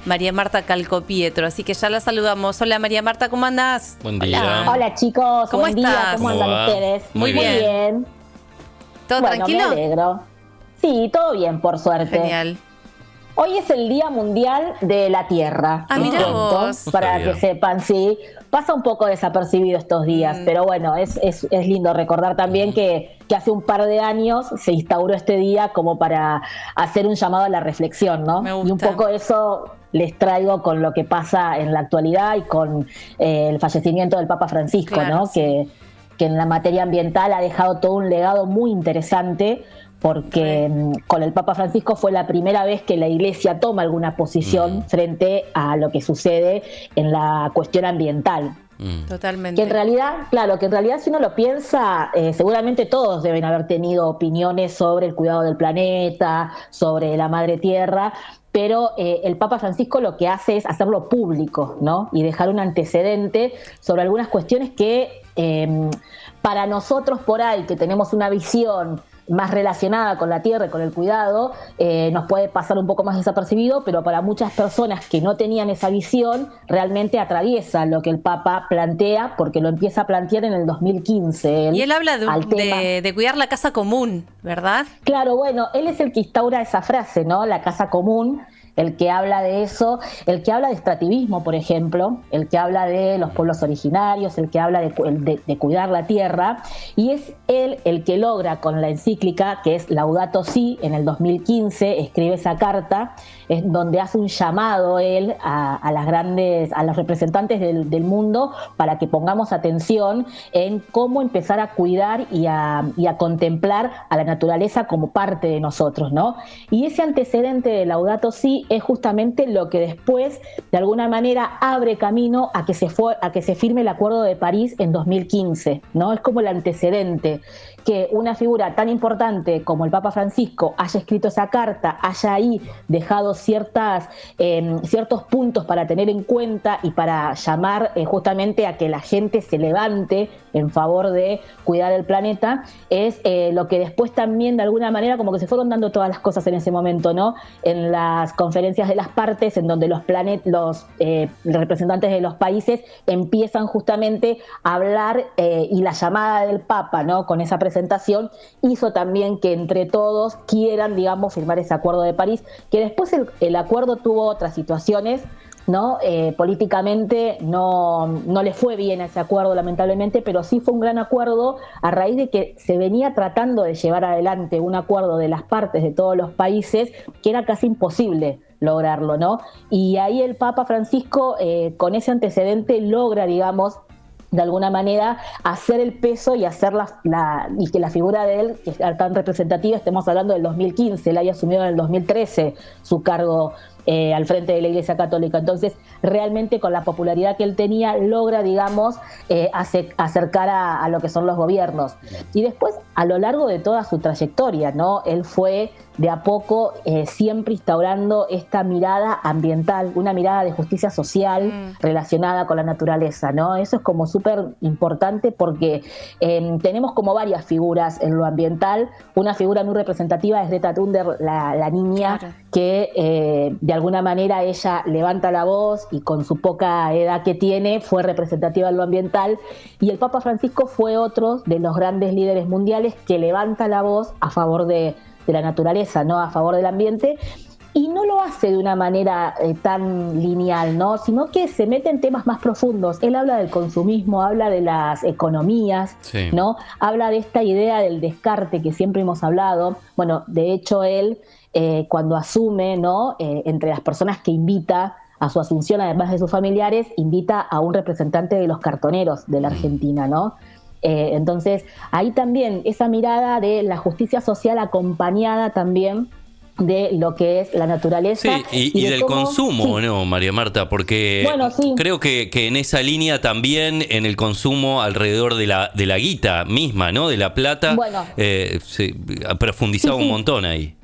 María Marta Calcopietro, así que ya la saludamos. Hola María Marta, ¿cómo andás? Buen día. Hola chicos, ¿Cómo buen estás? día, ¿cómo andan ¿Cómo va? ustedes? Muy bien. ¿Todo Bueno, tranquilo? me alegro. Sí, todo bien, por suerte. Genial. Hoy es el Día Mundial de la Tierra. Ah, les mirá cuento, vos. No para sabía. que sepan, sí. Pasa un poco desapercibido estos días, pero bueno, es lindo recordar también que hace un par de años se instauró este día como para hacer un llamado a la reflexión, ¿no? Me Y un gusta. poco eso les traigo con lo que pasa en la actualidad y con el fallecimiento del Papa Francisco, Claro, ¿no? sí. Que en la materia ambiental ha dejado todo un legado muy interesante, porque con el Papa Francisco fue la primera vez que la Iglesia toma alguna posición frente a lo que sucede en la cuestión ambiental. Totalmente. Que en realidad, claro, que en realidad si uno lo piensa, seguramente todos deben haber tenido opiniones sobre el cuidado del planeta, sobre la madre tierra, pero el Papa Francisco lo que hace es hacerlo público, ¿no? Y dejar un antecedente sobre algunas cuestiones que para nosotros por ahí, que tenemos una visión más relacionada con la tierra y con el cuidado, nos puede pasar un poco más desapercibido, pero para muchas personas que no tenían esa visión, realmente atraviesa lo que el Papa plantea, porque lo empieza a plantear en el 2015. Y él habla al tema. de cuidar la casa común, ¿verdad? Claro, bueno, él es el que instaura esa frase, ¿no? La casa común, el que habla de eso, el que habla de extractivismo, por ejemplo, el que habla de los pueblos originarios, el que habla de cuidar la tierra, y es él el que logra con la encíclica, que es Laudato Si, en el 2015, escribe esa carta, es donde hace un llamado él a los representantes del mundo para que pongamos atención en cómo empezar a cuidar y a contemplar a la naturaleza como parte de nosotros, ¿no? Y ese antecedente de Laudato Si es justamente lo que después, de alguna manera, abre camino a que se firme el Acuerdo de París en 2015, ¿no? Es como el antecedente, que una figura tan importante como el Papa Francisco haya escrito esa carta, haya ahí dejado ciertos puntos para tener en cuenta y para llamar justamente a que la gente se levante en favor de cuidar el planeta, es lo que después también de alguna manera como que se fueron dando todas las cosas en ese momento, ¿no? En las conferencias de las partes, en donde los representantes de los países empiezan justamente a hablar y la llamada del Papa, ¿no? Con esa presentación hizo también que entre todos quieran, digamos, firmar ese Acuerdo de París, que después el acuerdo tuvo otras situaciones, ¿no? Políticamente no le fue bien a ese acuerdo, lamentablemente, pero sí fue un gran acuerdo a raíz de que se venía tratando de llevar adelante un acuerdo de las partes de todos los países que era casi imposible lograrlo, ¿no? Y ahí el Papa Francisco, con ese antecedente, logra, digamos, de alguna manera hacer el peso y hacer y que la figura de él, que es tan representativa, estemos hablando del 2015, él haya asumido en el 2013 su cargo al frente de la Iglesia Católica. Entonces, realmente con la popularidad que él tenía, logra, digamos, acercar a lo que son los gobiernos. Y después, a lo largo de toda su trayectoria, ¿no? Él fue de a poco siempre instaurando esta mirada ambiental, una mirada de justicia social relacionada con la naturaleza, ¿no? Eso es como súper importante porque tenemos como varias figuras en lo ambiental. Una figura muy representativa es Greta Thunberg, la niña, Claro, que de alguna manera ella levanta la voz y con su poca edad que tiene fue representativa en lo ambiental, y el Papa Francisco fue otro de los grandes líderes mundiales que levanta la voz a favor de la naturaleza, ¿no? A favor del ambiente, y no lo hace de una manera tan lineal, ¿no? Sino que se mete en temas más profundos. Él habla del consumismo, habla de las economías, Sí. ¿no? Habla de esta idea del descarte que siempre hemos hablado. Bueno, de hecho él cuando asume, ¿no? Entre las personas que invita a su asunción, además de sus familiares, invita a un representante de los cartoneros de la Argentina, ¿no? Entonces, ahí también esa mirada de la justicia social acompañada también de lo que es la naturaleza. Sí, y del cómo, consumo, sí. ¿no, María Marta? Porque Bueno, sí. creo que en esa línea también, en el consumo alrededor de la guita misma, ¿no? De la plata, Bueno. se ha profundizado Sí. un montón ahí.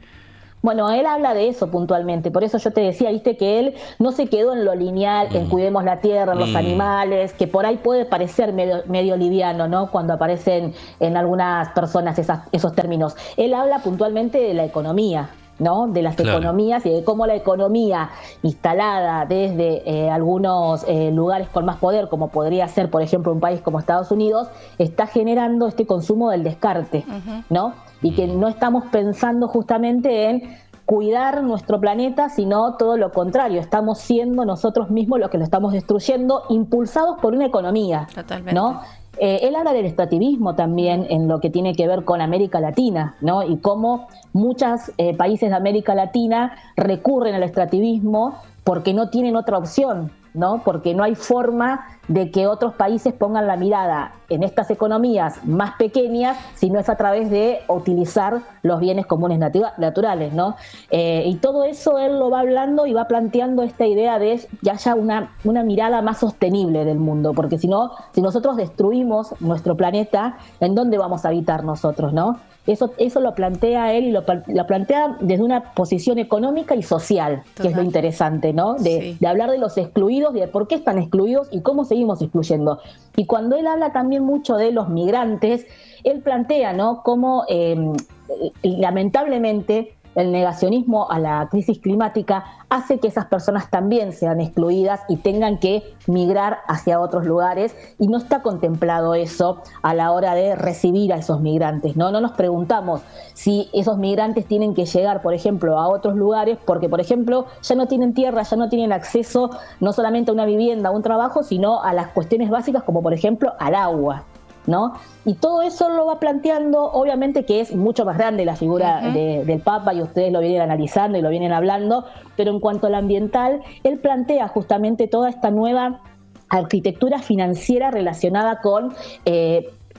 Bueno, él habla de eso puntualmente, por eso yo te decía, viste, que él no se quedó en lo lineal, en cuidemos la tierra, en los animales, que por ahí puede parecer medio liviano, ¿no? Cuando aparecen en algunas personas esos términos. Él habla puntualmente de la economía, ¿no? De las economías y de cómo la economía instalada desde algunos lugares con más poder, como podría ser, por ejemplo, un país como Estados Unidos, está generando este consumo del descarte, ¿no? Y que no estamos pensando justamente en cuidar nuestro planeta, sino todo lo contrario, estamos siendo nosotros mismos los que lo estamos destruyendo, impulsados por una economía, ¿no? Él habla del extractivismo también en lo que tiene que ver con América Latina, ¿no? Y cómo muchos países de América Latina recurren al extractivismo porque no tienen otra opción, ¿no? Porque no hay forma de que otros países pongan la mirada en estas economías más pequeñas, si no es a través de utilizar los bienes comunes naturales, ¿no? Y todo eso él lo va hablando y va planteando esta idea de que haya una mirada más sostenible del mundo, porque si nosotros destruimos nuestro planeta, ¿en dónde vamos a habitar nosotros, no? Eso lo plantea él y lo plantea desde una posición económica y social, que es lo interesante, ¿no? De hablar de los excluidos, de por qué están excluidos y cómo seguimos excluyendo. Y cuando él habla también mucho de los migrantes, él plantea, ¿no? Cómo lamentablemente el negacionismo a la crisis climática hace que esas personas también sean excluidas y tengan que migrar hacia otros lugares, y no está contemplado eso a la hora de recibir a esos migrantes, ¿no? No nos preguntamos si esos migrantes tienen que llegar, por ejemplo, a otros lugares porque, por ejemplo, ya no tienen tierra, ya no tienen acceso no solamente a una vivienda, a un trabajo, sino a las cuestiones básicas como, por ejemplo, al agua, ¿no? Y todo eso lo va planteando, obviamente que es mucho más grande la figura del Papa, y ustedes lo vienen analizando y lo vienen hablando, pero en cuanto al ambiental, él plantea justamente toda esta nueva arquitectura financiera relacionada con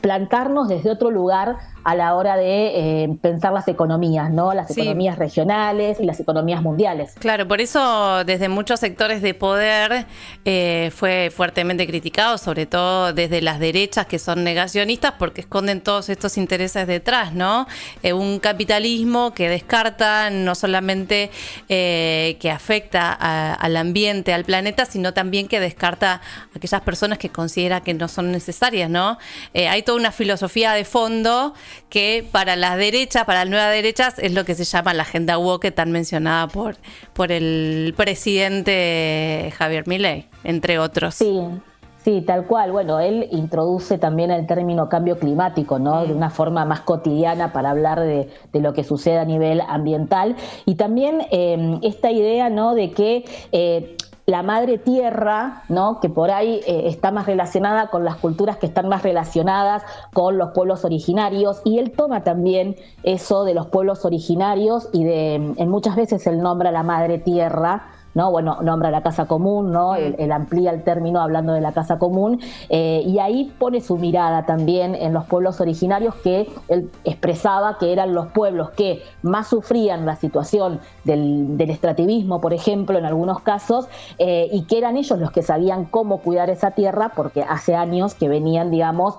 plantarnos desde otro lugar a la hora de pensar las economías, ¿no? Las economías regionales y las economías mundiales. Claro, por eso desde muchos sectores de poder fue fuertemente criticado, sobre todo desde las derechas, que son negacionistas porque esconden todos estos intereses detrás, ¿no? Un capitalismo que descarta no solamente que afecta al ambiente, al planeta, sino también que descarta a aquellas personas que considera que no son necesarias, ¿no? Hay toda una filosofía de fondo que para las derechas, para las nuevas derechas, es lo que se llama la agenda woke, tan mencionada por el presidente Javier Milei, entre otros. Sí, tal cual. Bueno, él introduce también el término cambio climático, ¿no? De una forma más cotidiana para hablar de lo que sucede a nivel ambiental. Y también esta idea, ¿no? De que la madre tierra, ¿no? Que por ahí está más relacionada con las culturas que están más relacionadas con los pueblos originarios, y él toma también eso de los pueblos originarios y en muchas veces él nombra a la madre tierra, ¿no? Bueno, nombra la casa común, ¿no? Él amplía el término hablando de la casa común, y ahí pone su mirada también en los pueblos originarios, que él expresaba que eran los pueblos que más sufrían la situación del extractivismo, por ejemplo, en algunos casos, y que eran ellos los que sabían cómo cuidar esa tierra, porque hace años que venían, digamos,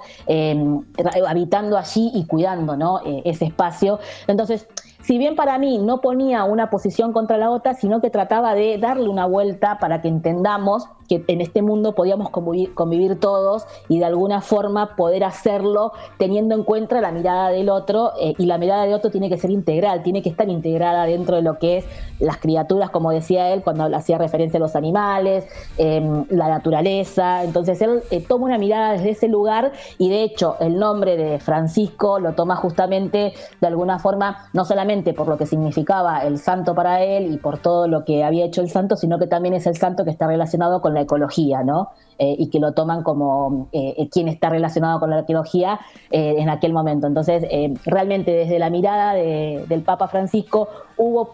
habitando allí y cuidando, ¿no? Ese espacio. Entonces, si bien para mí no ponía una posición contra la otra, sino que trataba de darle una vuelta para que entendamos que en este mundo podíamos convivir todos y de alguna forma poder hacerlo teniendo en cuenta la mirada del otro, y la mirada del otro tiene que ser integral, tiene que estar integrada dentro de lo que es las criaturas, como decía él cuando hacía referencia a los animales, la naturaleza. Entonces él toma una mirada desde ese lugar, y de hecho el nombre de Francisco lo toma justamente de alguna forma, no solamente por lo que significaba el santo para él y por todo lo que había hecho el santo, sino que también es el santo que está relacionado con la ecología, ¿no? Y que lo toman como quien está relacionado con la arqueología en aquel momento. Entonces, realmente desde la mirada del Papa Francisco hubo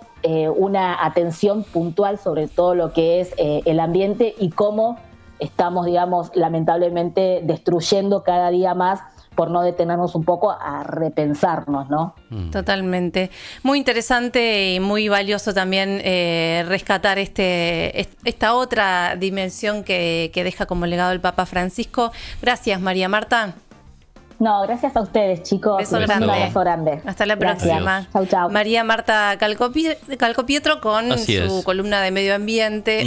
una atención puntual sobre todo lo que es el ambiente y cómo estamos, digamos, lamentablemente destruyendo cada día más, por no detenernos un poco a repensarnos, ¿no? Totalmente. Muy interesante y muy valioso también rescatar esta otra dimensión que deja como legado el Papa Francisco. Gracias, María Marta. No, gracias a ustedes, chicos. Beso grande. Un abrazo grande. Hasta la Gracias. próxima. Chau, chau. María Marta Calcopietro con su columna de medio ambiente.